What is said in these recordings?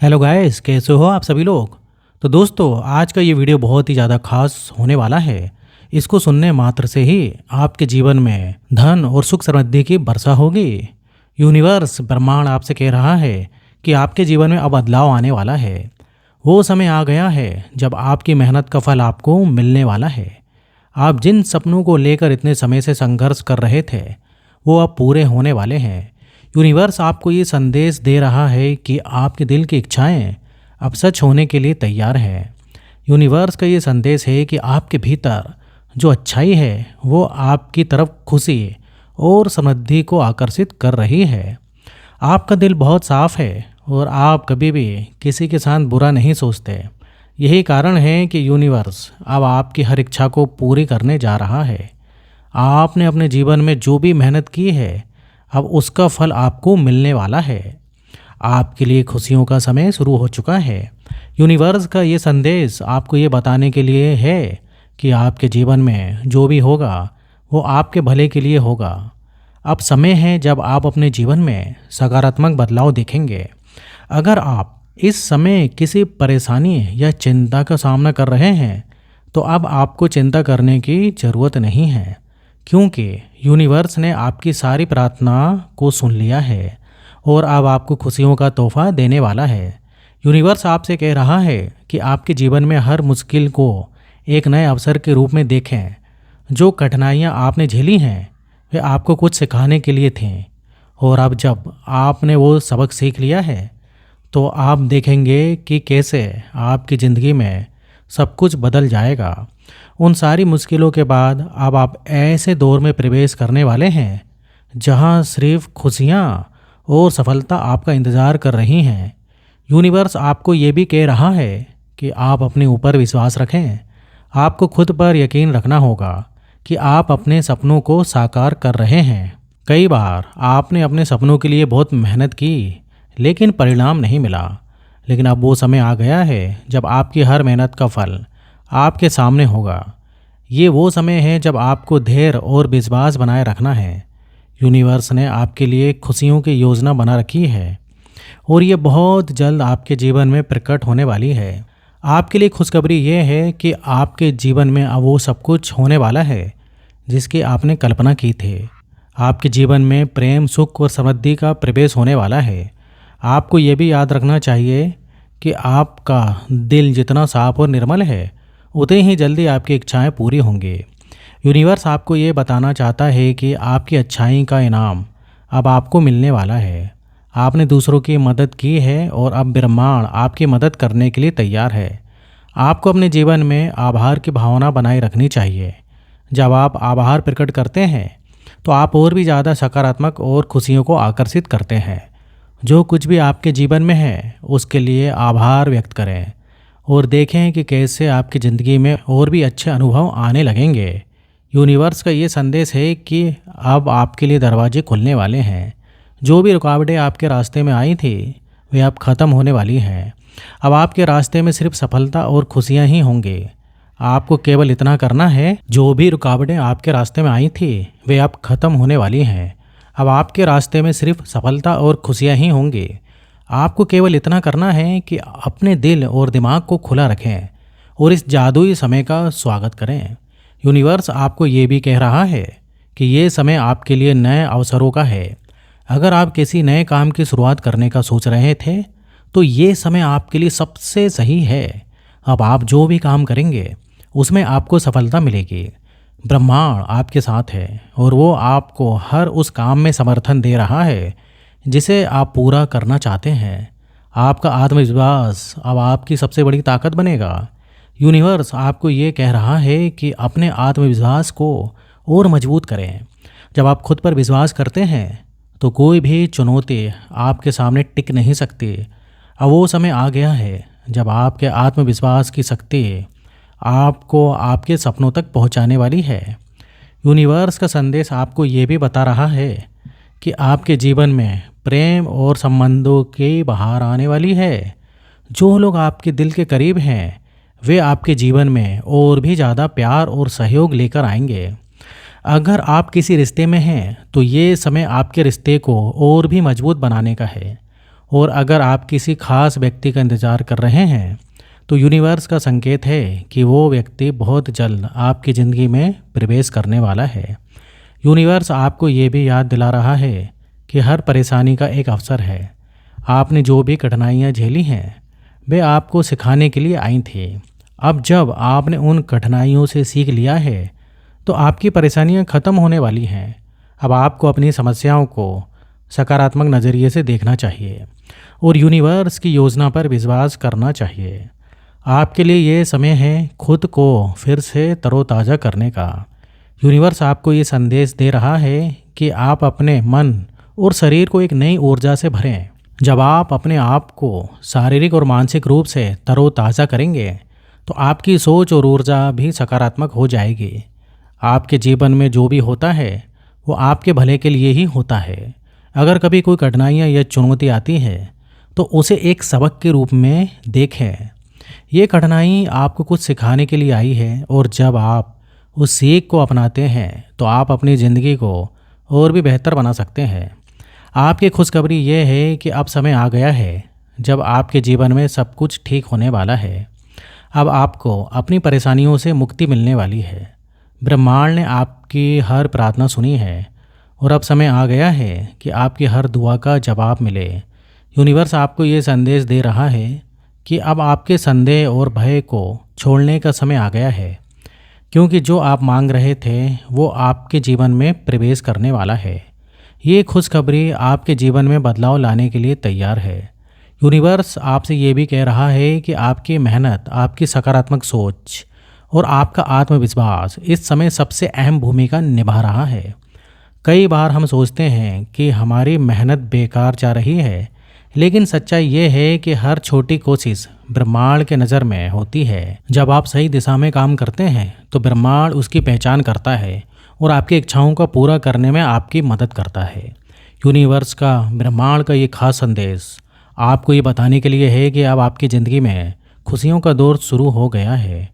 Hello guys, कैसे हो आप सभी लोग। तो दोस्तों, आज का ये वीडियो बहुत ही ज़्यादा खास होने वाला है। इसको सुनने मात्र से ही आपके जीवन में धन और सुख समृद्धि की वर्षा होगी। यूनिवर्स ब्रह्मांड आपसे कह रहा है कि आपके जीवन में अब बदलाव आने वाला है। वो समय आ गया है जब आपकी मेहनत का फल आपको मिलने वाला है। आप जिन सपनों को लेकर इतने समय से संघर्ष कर रहे थे, वो अब पूरे होने वाले हैं। यूनिवर्स आपको ये संदेश दे रहा है कि आपके दिल की इच्छाएं अब सच होने के लिए तैयार है। यूनिवर्स का ये संदेश है कि आपके भीतर जो अच्छाई है वो आपकी तरफ खुशी और समृद्धि को आकर्षित कर रही है। आपका दिल बहुत साफ है और आप कभी भी किसी के साथ बुरा नहीं सोचते। यही कारण है कि यूनिवर्स अब आपकी हर इच्छा को पूरी करने जा रहा है। आपने अपने जीवन में जो भी मेहनत की है, अब उसका फल आपको मिलने वाला है। आपके लिए खुशियों का समय शुरू हो चुका है। यूनिवर्स का ये संदेश आपको ये बताने के लिए है कि आपके जीवन में जो भी होगा वो आपके भले के लिए होगा। अब समय है जब आप अपने जीवन में सकारात्मक बदलाव देखेंगे। अगर आप इस समय किसी परेशानी या चिंता का सामना कर रहे हैं, तो अब आपको चिंता करने की ज़रूरत नहीं है, क्योंकि यूनिवर्स ने आपकी सारी प्रार्थना को सुन लिया है और अब आपको खुशियों का तोहफा देने वाला है। यूनिवर्स आपसे कह रहा है कि आपके जीवन में हर मुश्किल को एक नए अवसर के रूप में देखें। जो कठिनाइयाँ आपने झेली हैं, वे आपको कुछ सिखाने के लिए थीं, और अब जब आपने वो सबक सीख लिया है, तो आप देखेंगे कि कैसे आपकी ज़िंदगी में सब कुछ बदल जाएगा। उन सारी मुश्किलों के बाद अब आप ऐसे दौर में प्रवेश करने वाले हैं जहां सिर्फ खुशियां और सफलता आपका इंतज़ार कर रही हैं। यूनिवर्स आपको ये भी कह रहा है कि आप अपने ऊपर विश्वास रखें। आपको खुद पर यकीन रखना होगा कि आप अपने सपनों को साकार कर रहे हैं। कई बार आपने अपने सपनों के लिए बहुत मेहनत की, लेकिन परिणाम नहीं मिला। लेकिन अब वो समय आ गया है जब आपकी हर मेहनत का फल आपके सामने होगा। ये वो समय है जब आपको धैर्य और विश्वास बनाए रखना है। यूनिवर्स ने आपके लिए खुशियों की योजना बना रखी है और ये बहुत जल्द आपके जीवन में प्रकट होने वाली है। आपके लिए खुशखबरी ये है कि आपके जीवन में अब वो सब कुछ होने वाला है जिसकी आपने कल्पना की थी। आपके जीवन में प्रेम, सुख और समृद्धि का प्रवेश होने वाला है। आपको ये भी याद रखना चाहिए कि आपका दिल जितना साफ और निर्मल है, उतनी ही जल्दी आपकी इच्छाएं पूरी होंगी। यूनिवर्स आपको ये बताना चाहता है कि आपकी अच्छाई का इनाम अब आपको मिलने वाला है। आपने दूसरों की मदद की है और अब ब्रह्मांड आपकी मदद करने के लिए तैयार है। आपको अपने जीवन में आभार की भावना बनाए रखनी चाहिए। जब आप आभार प्रकट करते हैं, तो आप और भी ज़्यादा सकारात्मक और खुशियों को आकर्षित करते हैं। जो कुछ भी आपके जीवन में है, उसके लिए आभार व्यक्त करें और देखें कि कैसे आपकी ज़िंदगी में और भी अच्छे अनुभव आने लगेंगे। यूनिवर्स का ये संदेश है कि अब आपके लिए दरवाजे खुलने वाले हैं। जो भी रुकावटें आपके रास्ते में आई थी, वे अब ख़त्म होने वाली हैं। अब आपके रास्ते में सिर्फ सफलता और खुशियाँ ही होंगी। आपको केवल इतना करना है, जो भी रुकावटें आपके रास्ते में आई थी, वे अब ख़त्म होने वाली हैं। अब आपके रास्ते में सिर्फ सफलता और खुशियाँ ही होंगी। आपको केवल इतना करना है कि अपने दिल और दिमाग को खुला रखें और इस जादुई समय का स्वागत करें। यूनिवर्स आपको ये भी कह रहा है कि ये समय आपके लिए नए अवसरों का है। अगर आप किसी नए काम की शुरुआत करने का सोच रहे थे, तो ये समय आपके लिए सबसे सही है। अब आप जो भी काम करेंगे, उसमें आपको सफलता मिलेगी। ब्रह्मांड आपके साथ है और वो आपको हर उस काम में समर्थन दे रहा है जिसे आप पूरा करना चाहते हैं। आपका आत्मविश्वास अब आपकी सबसे बड़ी ताकत बनेगा। यूनिवर्स आपको ये कह रहा है कि अपने आत्मविश्वास को और मजबूत करें। जब आप खुद पर विश्वास करते हैं, तो कोई भी चुनौती आपके सामने टिक नहीं सकती। अब वो समय आ गया है जब आपके आत्मविश्वास की शक्ति आपको आपके सपनों तक पहुंचाने वाली है। यूनिवर्स का संदेश आपको ये भी बता रहा है कि आपके जीवन में प्रेम और संबंधों की बहार आने वाली है। जो लोग आपके दिल के करीब हैं, वे आपके जीवन में और भी ज़्यादा प्यार और सहयोग लेकर आएंगे। अगर आप किसी रिश्ते में हैं, तो ये समय आपके रिश्ते को और भी मजबूत बनाने का है और अगर आप किसी खास व्यक्ति का इंतज़ार कर रहे हैं तो यूनिवर्स का संकेत है कि वो व्यक्ति बहुत जल्द आपकी ज़िंदगी में प्रवेश करने वाला है। यूनिवर्स आपको ये भी याद दिला रहा है कि हर परेशानी का एक अवसर है। आपने जो भी कठिनाइयाँ झेली हैं वे आपको सिखाने के लिए आई थी। अब जब आपने उन कठिनाइयों से सीख लिया है तो आपकी परेशानियाँ ख़त्म होने वाली हैं। अब आपको अपनी समस्याओं को सकारात्मक नज़रिए से देखना चाहिए और यूनिवर्स की योजना पर विश्वास करना चाहिए। आपके लिए ये समय है खुद को फिर से तरोताज़ा करने का। यूनिवर्स आपको ये संदेश दे रहा है कि आप अपने मन और शरीर को एक नई ऊर्जा से भरें। जब आप अपने आप को शारीरिक और मानसिक रूप से तरोताज़ा करेंगे तो आपकी सोच और ऊर्जा भी सकारात्मक हो जाएगी। आपके जीवन में जो भी होता है वो आपके भले के लिए ही होता है। अगर कभी कोई कठिनाइयाँ या चुनौती आती है तो उसे एक सबक के रूप में देखें। ये कठिनाई आपको कुछ सिखाने के लिए आई है और जब आप उस सीख को अपनाते हैं तो आप अपनी ज़िंदगी को और भी बेहतर बना सकते हैं। आपकी खुशखबरी ये है कि अब समय आ गया है जब आपके जीवन में सब कुछ ठीक होने वाला है। अब आपको अपनी परेशानियों से मुक्ति मिलने वाली है। ब्रह्मांड ने आपकी हर प्रार्थना सुनी है और अब समय आ गया है कि आपकी हर दुआ का जवाब मिले। यूनिवर्स आपको ये संदेश दे रहा है कि अब आपके संदेह और भय को छोड़ने का समय आ गया है, क्योंकि जो आप मांग रहे थे वो आपके जीवन में प्रवेश करने वाला है। ये खुशखबरी आपके जीवन में बदलाव लाने के लिए तैयार है। यूनिवर्स आपसे ये भी कह रहा है कि आपकी मेहनत, आपकी सकारात्मक सोच और आपका आत्मविश्वास इस समय सबसे अहम भूमिका निभा रहा है। कई बार हम सोचते हैं कि हमारी मेहनत बेकार जा रही है, लेकिन सच्चाई ये है कि हर छोटी कोशिश ब्रह्मांड के नज़र में होती है। जब आप सही दिशा में काम करते हैं तो ब्रह्मांड उसकी पहचान करता है और आपकी इच्छाओं को पूरा करने में आपकी मदद करता है। यूनिवर्स का, ब्रह्मांड का ये खास संदेश आपको ये बताने के लिए है कि अब आपकी ज़िंदगी में खुशियों का दौर शुरू हो गया है।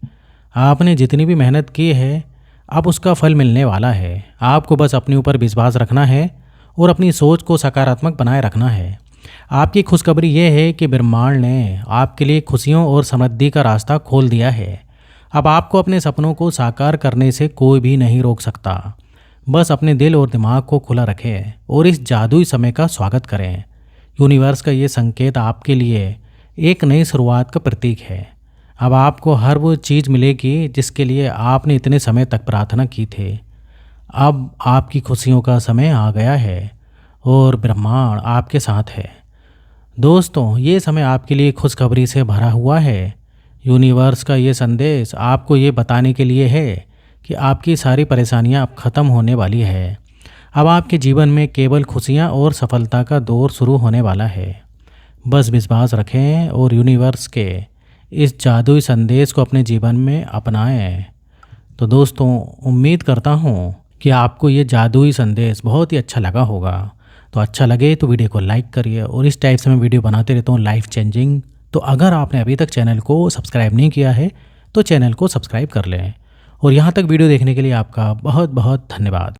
आपने जितनी भी मेहनत की है अब उसका फल मिलने वाला है। आपको बस अपने ऊपर विश्वास रखना है और अपनी सोच को सकारात्मक बनाए रखना है। आपकी खुशखबरी ये है कि ब्रह्मांड ने आपके लिए खुशियों और समृद्धि का रास्ता खोल दिया है। अब आपको अपने सपनों को साकार करने से कोई भी नहीं रोक सकता। बस अपने दिल और दिमाग को खुला रखें और इस जादुई समय का स्वागत करें। यूनिवर्स का ये संकेत आपके लिए एक नई शुरुआत का प्रतीक है। अब आपको हर वो चीज़ मिलेगी जिसके लिए आपने इतने समय तक प्रार्थना की थी। अब आपकी खुशियों का समय आ गया है और ब्रह्मांड आपके साथ है। दोस्तों, ये समय आपके लिए खुशखबरी से भरा हुआ है। यूनिवर्स का ये संदेश आपको ये बताने के लिए है कि आपकी सारी परेशानियां अब ख़त्म होने वाली है। अब आपके जीवन में केवल खुशियां और सफलता का दौर शुरू होने वाला है। बस विश्वास रखें और यूनिवर्स के इस जादुई संदेश को अपने जीवन में अपनाएं। तो दोस्तों, उम्मीद करता हूँ कि आपको ये जादुई संदेश बहुत ही अच्छा लगा होगा। तो अच्छा लगे तो वीडियो को लाइक करिए और इस टाइप से मैं वीडियो बनाते रहता हूँ लाइफ चेंजिंग। तो अगर आपने अभी तक चैनल को सब्सक्राइब नहीं किया है तो चैनल को सब्सक्राइब कर लें। और यहाँ तक वीडियो देखने के लिए आपका बहुत बहुत धन्यवाद।